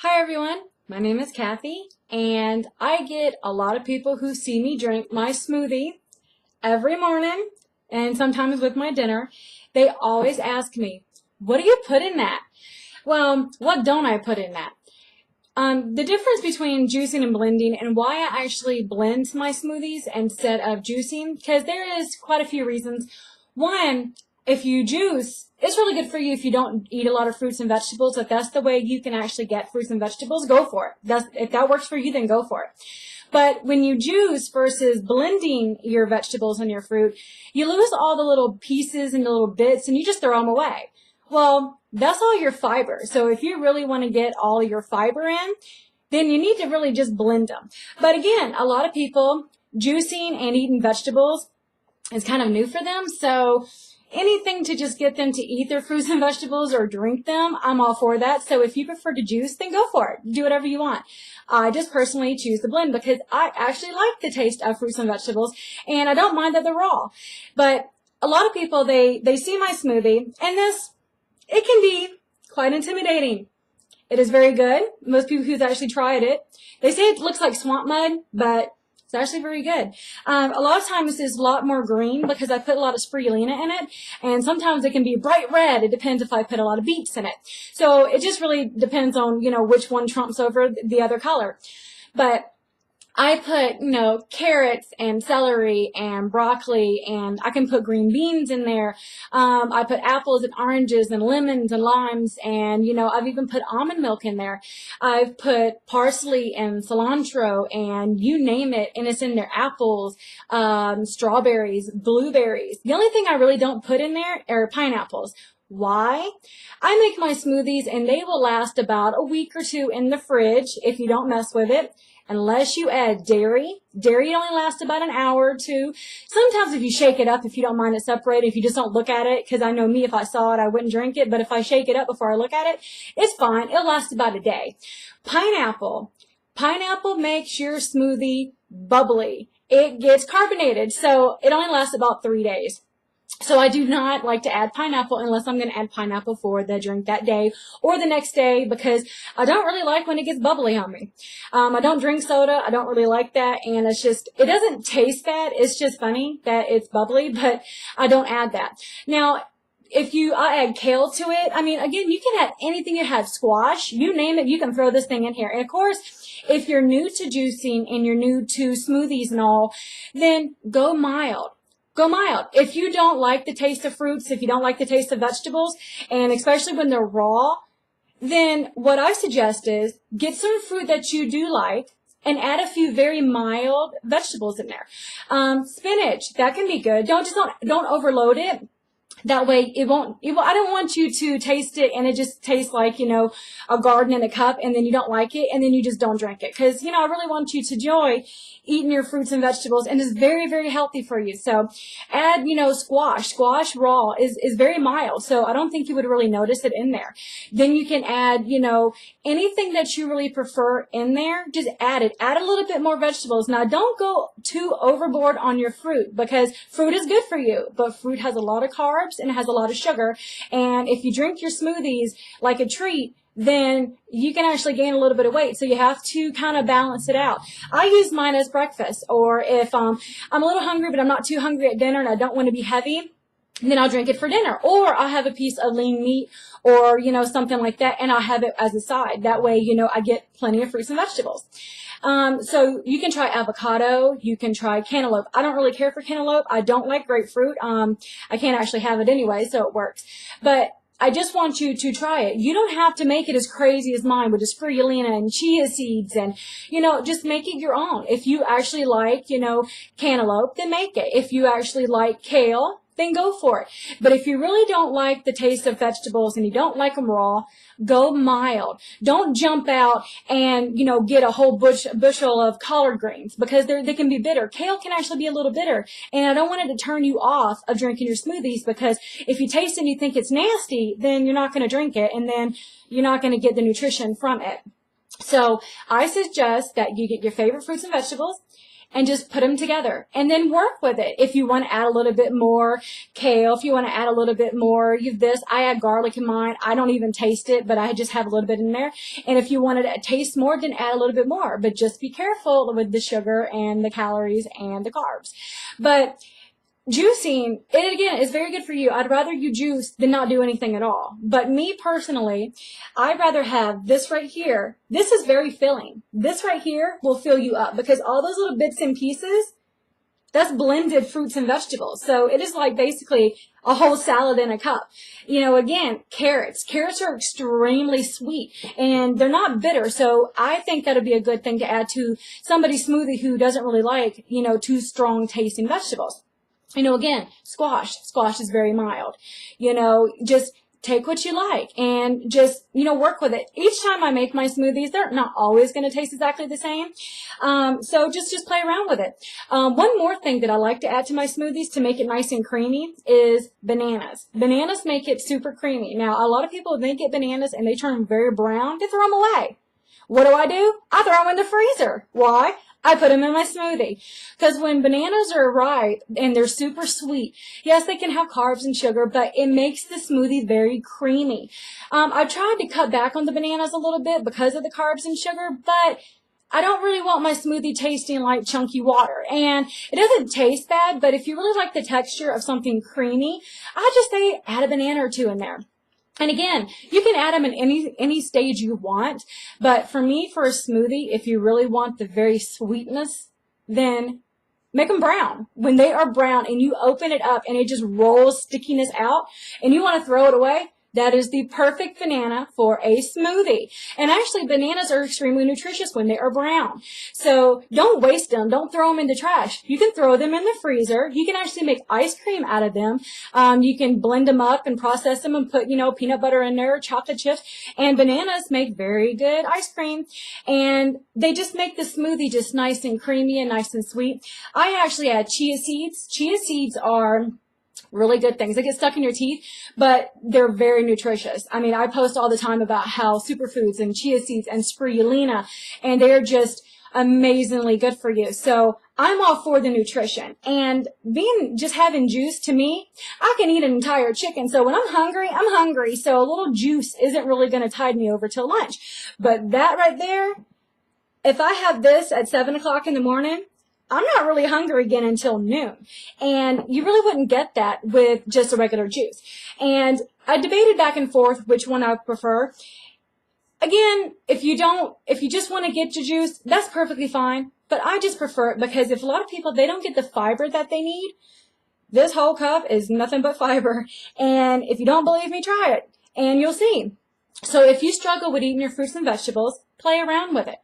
Hi everyone, my name is Kathy, and I get a lot of people who see me drink my smoothie every morning and sometimes with my dinner. They always ask me, what do you put in that? Well, what don't I put in that? The difference between juicing and blending and why I actually blend my smoothies instead of juicing, because there is quite a few reasons. One, if you juice, it's really good for you if you don't eat a lot of fruits and vegetables. If that's the way you can actually get fruits and vegetables, go for it. If that works for you, then go for it. But when you juice versus blending your vegetables and your fruit, you lose all the little pieces and the little bits and you just throw them away. Well, that's all your fiber. So if you really want to get all your fiber in, then you need to really just blend them. But again, a lot of people juicing and eating vegetables is kind of new for them. So anything to just get them to eat their fruits and vegetables or drink them, I'm all for that. So if you prefer to juice, then go for it. Do whatever you want. I just personally choose the blend because I actually like the taste of fruits and vegetables, and I don't mind that they're raw. But a lot of people, they see my smoothie, and it can be quite intimidating. It is very good. Most people who've actually tried it, they say it looks like swamp mud, but it's actually very good. A lot of times it's a lot more green because I put a lot of spirulina in it, and sometimes it can be bright red. It depends if I put a lot of beets in it. So it just really depends on, which one trumps over the other color. But I put, carrots and celery and broccoli, and I can put green beans in there. I put apples and oranges and lemons and limes, and, I've even put almond milk in there. I've put parsley and cilantro and you name it, and it's in there. Apples, strawberries, blueberries. The only thing I really don't put in there are pineapples. Why? I make my smoothies and they will last about a week or two in the fridge if you don't mess with it. Unless you add dairy. Dairy only lasts about an hour or two. Sometimes if you shake it up, if you don't mind it separated, if you just don't look at it, because I know me, if I saw it, I wouldn't drink it. But if I shake it up before I look at it, it's fine. It'll last about a day. Pineapple. Pineapple makes your smoothie bubbly. It gets carbonated, so it only lasts about 3 days. So I do not like to add pineapple unless I'm going to add pineapple for the drink that day or the next day, because I don't really like when it gets bubbly on me. I don't drink soda. I don't really like that. And it doesn't taste bad. It's just funny that it's bubbly, but I don't add that. Now, I add kale to it. Again, you can add anything. You have squash, you name it, you can throw this thing in here. And of course, if you're new to juicing and you're new to smoothies and all, then go mild. Go mild. If you don't like the taste of fruits, if you don't like the taste of vegetables, and especially when they're raw, then what I suggest is get some fruit that you do like and add a few very mild vegetables in there. Spinach, that can be good. Don't overload it. That way I don't want you to taste it and it just tastes like, a garden in a cup, and then you don't like it and then you just don't drink it. Cause, I really want you to enjoy eating your fruits and vegetables, and it's very, very healthy for you. So add, squash. Squash raw is very mild. So I don't think you would really notice it in there. Then you can add, anything that you really prefer in there, just add it. Add a little bit more vegetables. Now don't go too overboard on your fruit, because fruit is good for you, but fruit has a lot of carbs and it has a lot of sugar. And if you drink your smoothies like a treat, then you can actually gain a little bit of weight. So you have to kind of balance it out. I use mine as breakfast, or if I'm a little hungry but I'm not too hungry at dinner and I don't want to be heavy, then I'll drink it for dinner. Or I'll have a piece of lean meat or, something like that, and I'll have it as a side. That way, I get plenty of fruits and vegetables. So you can try avocado. You can try cantaloupe. I don't really care for cantaloupe. I don't like grapefruit. I can't actually have it anyway, so it works. But I just want you to try it. You don't have to make it as crazy as mine with the spirulina and chia seeds and, just make it your own. If you actually like, cantaloupe, then make it. If you actually like kale, then go for it. But if you really don't like the taste of vegetables and you don't like them raw, go mild. Don't jump out and, get a whole bushel of collard greens, because they can be bitter. Kale can actually be a little bitter. And I don't want it to turn you off of drinking your smoothies, because if you taste it and you think it's nasty, then you're not going to drink it, and then you're not going to get the nutrition from it. So I suggest that you get your favorite fruits and vegetables, and just put them together and then work with it. If you want to add a little bit more kale, if you want to add a little bit more this, I add garlic in mine. I don't even taste it, but I just have a little bit in there. And if you wanted to taste more, then add a little bit more, but just be careful with the sugar and the calories and the carbs. But juicing, it again is very good for you. I'd rather you juice than not do anything at all. But me personally, I'd rather have this right here. This is very filling. This right here will fill you up because all those little bits and pieces, that's blended fruits and vegetables. So it is like basically a whole salad in a cup. Again, carrots. Carrots are extremely sweet and they're not bitter. So I think that'd be a good thing to add to somebody's smoothie who doesn't really like, too strong tasting vegetables. Again, squash is very mild. Just take what you like and just, work with it. Each time I make my smoothies, they're not always going to taste exactly the same. So just play around with it. One more thing that I like to add to my smoothies to make it nice and creamy is bananas. Bananas make it super creamy. Now, a lot of people, they get bananas and they turn very brown, they throw them away. What do? I throw them in the freezer. Why? I put them in my smoothie. Because when bananas are ripe and they're super sweet, yes, they can have carbs and sugar, but it makes the smoothie very creamy. I've tried to cut back on the bananas a little bit because of the carbs and sugar, but I don't really want my smoothie tasting like chunky water. And it doesn't taste bad, but if you really like the texture of something creamy, I just say add a banana or two in there. And again, you can add them in any stage you want, but for me, for a smoothie, if you really want the very sweetness, then make them brown. When they are brown and you open it up and it just rolls stickiness out and you want to throw it away, that is the perfect banana for a smoothie. And actually, bananas are extremely nutritious when they are brown. So don't waste them. Don't throw them in the trash. You can throw them in the freezer. You can actually make ice cream out of them. You can blend them up and process them and put, peanut butter in there, chocolate chips. And bananas make very good ice cream. And they just make the smoothie just nice and creamy and nice and sweet. I actually add chia seeds. Chia seeds are really good things. They get stuck in your teeth, but they're very nutritious. I mean, I post all the time about how superfoods and chia seeds and spirulina, and they're just amazingly good for you. So I'm all for the nutrition. And just having juice, to me, I can eat an entire chicken. So when I'm hungry. So a little juice isn't really going to tide me over till lunch. But that right there, if I have this at 7 o'clock in the morning, I'm not really hungry again until noon. And you really wouldn't get that with just a regular juice. And I debated back and forth which one I prefer. Again, if you just want to get your juice, that's perfectly fine. But I just prefer it because if a lot of people, they don't get the fiber that they need, this whole cup is nothing but fiber. And if you don't believe me, try it and you'll see. So if you struggle with eating your fruits and vegetables, play around with it.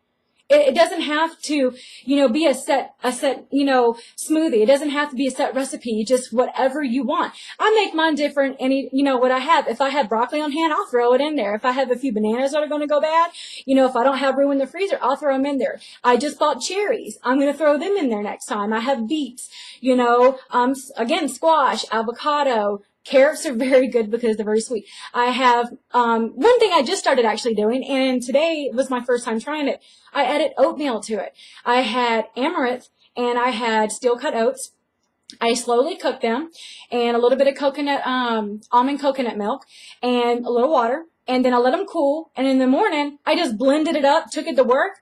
It doesn't have to, be a set, smoothie. It doesn't have to be a set recipe, just whatever you want. I make mine different. What I have, if I have broccoli on hand, I'll throw it in there. If I have a few bananas that are going to go bad, if I don't have room in the freezer, I'll throw them in there. I just bought cherries. I'm going to throw them in there next time. I have beets, again, squash, avocado. Carrots are very good because they're very sweet. I have, one thing I just started actually doing, and today was my first time trying it. I added oatmeal to it. I had amaranth and I had steel cut oats. I slowly cooked them and a little bit of almond coconut milk and a little water. And then I let them cool. And in the morning, I just blended it up, took it to work.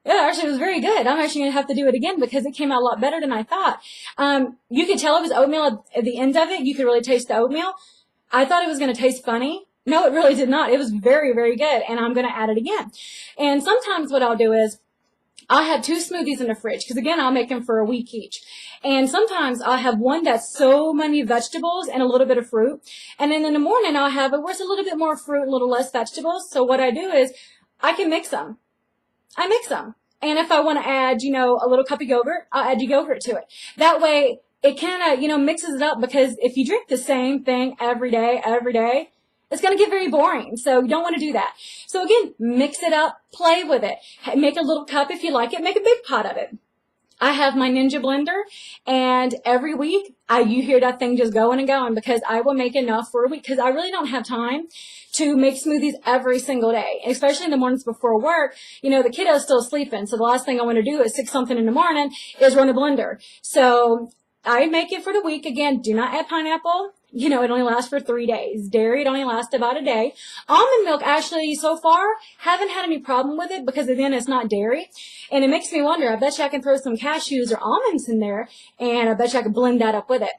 Yeah, actually, it was very good. I'm actually going to have to do it again because it came out a lot better than I thought. You could tell it was oatmeal at the end of it. You could really taste the oatmeal. I thought it was going to taste funny. No, it really did not. It was very, very good, and I'm going to add it again. And sometimes what I'll do is I'll have 2 smoothies in the fridge because, again, I'll make them for a week each. And sometimes I'll have one that's so many vegetables and a little bit of fruit. And then in the morning I'll have it where it's a little bit more fruit, a little less vegetables. So what I do is I can mix them. I mix them. And if I want to add, a little cup of yogurt, I'll add yogurt to it. That way it kind of, mixes it up because if you drink the same thing every day, it's going to get very boring. So you don't want to do that. So again, mix it up, play with it. Make a little cup if you like it. Make a big pot of it. I have my Ninja blender, and every week you hear that thing just going and going, because I will make enough for a week, because I really don't have time to make smoothies every single day, especially in the mornings before work. You know, the kiddo's still sleeping, so the last thing I want to do at 6 something in the morning is run a blender. So I make it for the week. Again, do not add pineapple. You know, it only lasts for 3 days. Dairy, it only lasts about a day. Almond milk, actually, so far, haven't had any problem with it, because again, it's not dairy. And it makes me wonder, I bet you I can throw some cashews or almonds in there, and I bet you I can blend that up with it.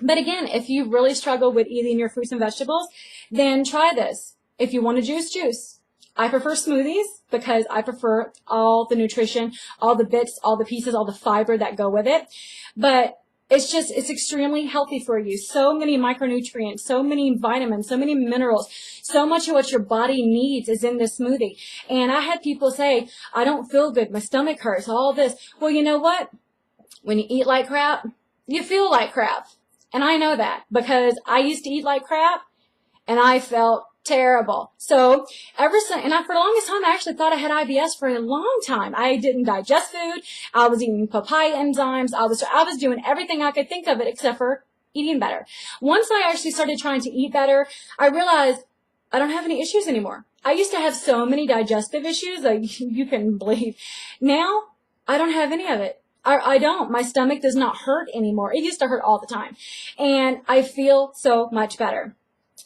But again, if you really struggle with eating your fruits and vegetables, then try this. If you want to juice. I prefer smoothies because I prefer all the nutrition, all the bits, all the pieces, all the fiber that go with it. But it's extremely healthy for you. So many micronutrients, so many vitamins, so many minerals, so much of what your body needs is in this smoothie. And I had people say, I don't feel good, my stomach hurts, all this. Well, you know what? When you eat like crap, you feel like crap. And I know that, because I used to eat like crap and I felt terrible. So for the longest time, I actually thought I had IBS for a long time. I didn't digest food. I was eating papaya enzymes. I was doing everything I could think of it except for eating better. Once I actually started trying to eat better, I realized I don't have any issues anymore. I used to have so many digestive issues, like you couldn't believe. Now, I don't have any of it. I don't. My stomach does not hurt anymore. It used to hurt all the time. And I feel so much better.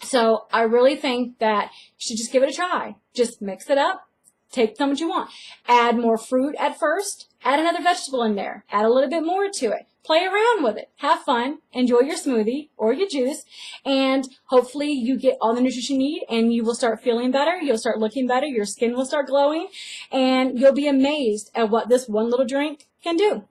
So I really think that you should just give it a try. Just mix it up. Take some what you want. Add more fruit at first. Add another vegetable in there. Add a little bit more to it. Play around with it. Have fun. Enjoy your smoothie or your juice. And hopefully you get all the nutrition you need, and you will start feeling better. You'll start looking better. Your skin will start glowing. And you'll be amazed at what this one little drink can do.